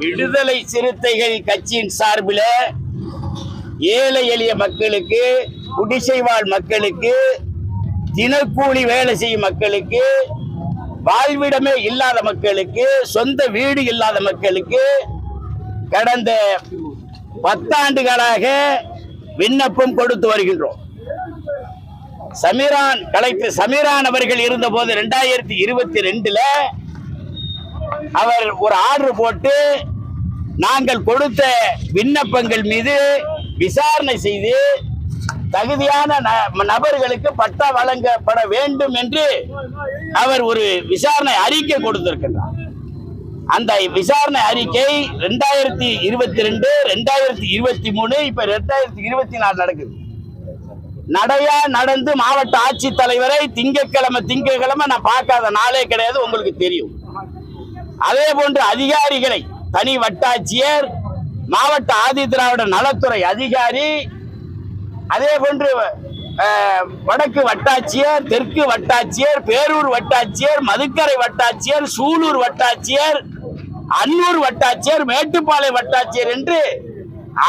விடுதலை சிறுத்தைகள் கட்சியின் சார்பில் ஏழை எளிய மக்களுக்கு, குடிசை வாழ் மக்களுக்கு, தினக்கூலி வேலை செய்யும் மக்களுக்கு, வாழ்விடமே இல்லாத மக்களுக்கு, சொந்த வீடு இல்லாத மக்களுக்கு கடந்த 10 ஆண்டுகளாக விண்ணப்பம் கொடுத்து வருகின்றோம். கலெக்டர் சமீரான் அவர்கள் இருந்த போது 2022 அவர் ஒரு ஆர்டர் போட்டு நாங்கள் கொடுத்த விண்ணப்பங்கள் மீது விசாரணை செய்து தகுதியான நபர்களுக்கு பட்டா வழங்கப்பட வேண்டும் என்று அவர் ஒரு விசாரணை அறிக்கை கொடுத்திருக்கின்றார். அந்த விசாரணை அறிக்கை 2022, 2023, இப்ப 2024 நடக்குது. நடையா நடந்து மாவட்ட ஆட்சித்தலைவரை திங்கட்கிழமை நான் பார்க்காத நாளே கிடையாது, உங்களுக்கு தெரியும். அதே போன்று அதிகாரிகளை, தனி வட்டாட்சியர், மாவட்ட ஆதிதிராவிட நலத்துறை அதிகாரி, அதே போன்று வடக்கு வட்டாட்சியர், தெற்கு வட்டாட்சியர், பேரூர் வட்டாட்சியர், மதுக்கரை வட்டாட்சியர், சூலூர் வட்டாட்சியர், அன்னூர் வட்டாட்சியர், மேட்டுப்பாளைய வட்டாட்சியர் என்று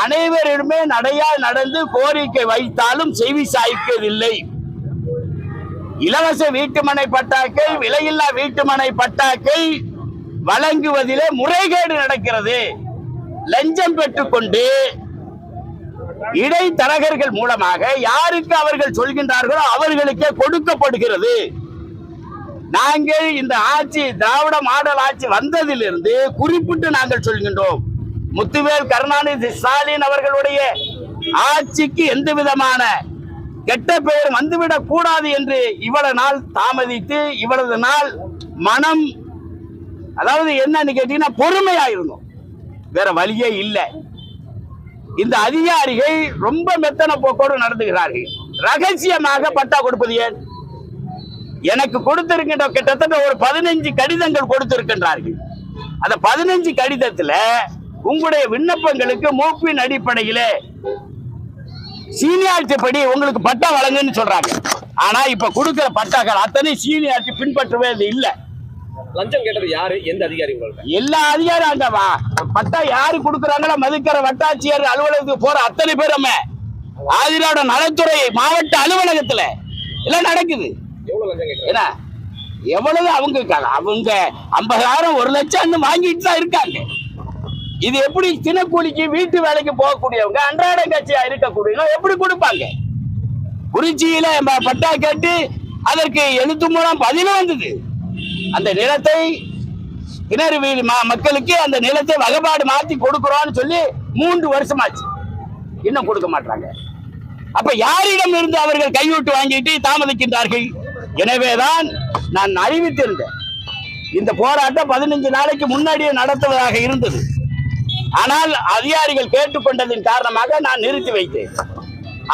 அனைவரிடமே நடையால் நடந்து கோரிக்கை வைத்தாலும் செவி சாய்க்கவில்லை. இலவச வீட்டுமனை பட்டாக்கள், விலையில்லா வீட்டுமனை பட்டாக்கள் வழங்குவதிலே முறைகேடு நடக்கிறது. லஞ்சம் பெற்றுக்கொண்டு இடைத்தரகர்கள் மூலமாக யாருக்கு அவர்கள் சொல்கின்றார்களோ அவர்களுக்கே கொடுக்கப்படுகிறது. நாங்கள் இந்த ஆட்சி, திராவிட மாடல் ஆட்சி வந்ததிலிருந்து குறிப்பிட்டு நாங்கள் சொல்கின்றோம், முத்துவேல் கருணாநிதி ஸ்டாலின் அவர்களுடைய ஆட்சிக்கு எந்த விதமான கெட்ட பெயர் வந்துவிடக் கூடாது என்று இவ்வளவு நாள் தாமதித்து, இவ்வளவு நாள் மனம், அதாவது என்னன்னு கேட்டீங்கன்னா பொறுமையா இருந்தோம், வேற வழியே இல்லை. இந்த அதிகாரிகள் ரொம்ப மெத்தன போக்கோடு நடந்துகிறார்கள். ரகசியமாக பட்டா கொடுப்பது ஏன்? எனக்கு கொடுத்திருக்கின்ற கிட்டத்தட்ட ஒரு 15 கடிதங்கள் கொடுத்திருக்கின்றார்கள். அந்த 15 கடிதத்துல உங்களுடைய விண்ணப்பங்களுக்கு மூப்பின் அடிப்படையில் சீனியாரிட்டி படி உங்களுக்கு பட்டா வழங்குன்னு சொல்றாங்க. ஆனா இப்ப கொடுக்கிற பட்டாக்கள் அத்தனை சீனியாரிட்டி பின்பற்றவே இல்லை. லஞ்சம் கேட்டது யாரு, எந்த அதிகாரி? எல்லா அதிகாரியும் அங்க பட்டா யாரு கொடுக்குறாங்களோ மதுக்கரை வட்டாட்சியர் அலுவலகத்துக்கு போற அத்தனை பேருமே ஆதிராவிட நலத்துறை மாவட்ட அலுவலகத்துல எல்லாம் நடக்குது. எவ்வளவு அவங்க 50,000 1 லட்சம் வாங்கிட்டு தான் இருக்காங்க. இது எப்படி தினக்கூலிக்கு வீட்டு வேலைக்கு போகக்கூடியவங்க, அன்றாட கட்சியா இருக்கக்கூடியவங்க எப்படி கொடுப்பாங்க? குறிச்சியில பட்டா கேட்டு அதற்கு எழுத்து மூலம் பதிலும் வந்தது. அந்த நிலத்தை கிணறு வீடு மக்களுக்கு அந்த நிலத்தை வகைப்பாடு மாற்றி கொடுக்கிறோம்னு சொல்லி 3 வருஷமாச்சு, இன்னும் கொடுக்க மாட்டாங்க. அப்ப யாரிடம் இருந்து அவர்கள் கைவிட்டு வாங்கிட்டு தாமதிக்கின்றார்கள்? எனவேதான் நான் அறிவித்திருந்தேன், இந்த போராட்டம் 15 நாளைக்கு முன்னாடியே நடத்துவதாக இருந்தது. ஆனால் அதிகாரிகள் கேட்டுக்கொண்டதின் காரணமாக நான் நிறுத்தி வைத்தேன்.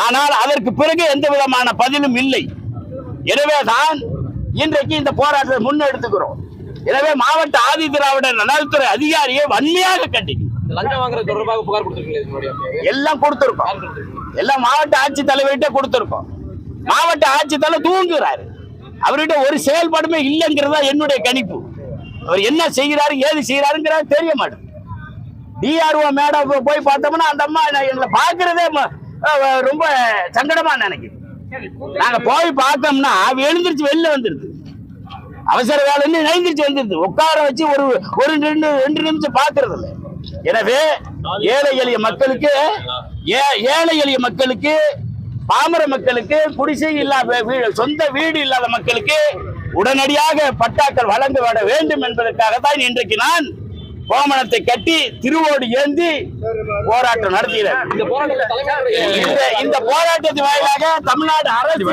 ஆனால் அதற்கு பிறகு எந்த விதமான பதிலும் இல்லை. எனவேதான் இன்றைக்கு இந்த போராட்டத்தை முன்னெடுத்துக்கிறோம். எனவே மாவட்ட ஆதிதிராவிட நலத்துறை அதிகாரியை வன்மையாக கண்டிக்கிறோம். லஞ்சம் வாங்குறது தொடர்பாக புகார் கொடுத்திருக்கீங்க? எல்லாம் கொடுத்திருக்கோம், எல்லாம் மாவட்ட ஆட்சித்தலைவர்கிட்ட கொடுத்திருக்கோம். மாவட்ட ஆட்சித்தலைவர் தூங்குறாரு, அவர்கிட்ட ஒரு செயல்பாடுமே இல்லைங்கிறதா என்னுடைய கணிப்பு. அவர் என்ன செய்கிறாரு, ஏது செய்யறாருங்கிறது தெரிய மாட்டேன். டிஆர்ஓ மேடம் போய் பார்த்தோம்னா அந்த அம்மா எங்களை பார்க்கறதே ரொம்ப சங்கடமா நினைக்குது. நாங்க போய் பார்த்தோம்னா எழுந்திருச்சு வெளில வந்துருது, அவசர வேலைன்னு எழுந்திருச்சு வந்துருது, உட்கார வச்சு ஒரு 2 நிமிஷம் பார்க்கறது இல்லை. எனவே ஏழை எளிய மக்களுக்கு, பாமர மக்களுக்கு, குடிசை இல்லாத சொந்த வீடு இல்லாத மக்களுக்கு உடனடியாக பட்டாக்கள் வழங்க வேண்டும் என்பதற்காகத்தான் இன்றைக்கு நான் கோமணத்தை கட்டி திருவோடு ஏந்தி போராட்டம் நடத்துகிறேன். இந்த போராட்டத்தின் வாயிலாக தமிழ்நாடு அரசு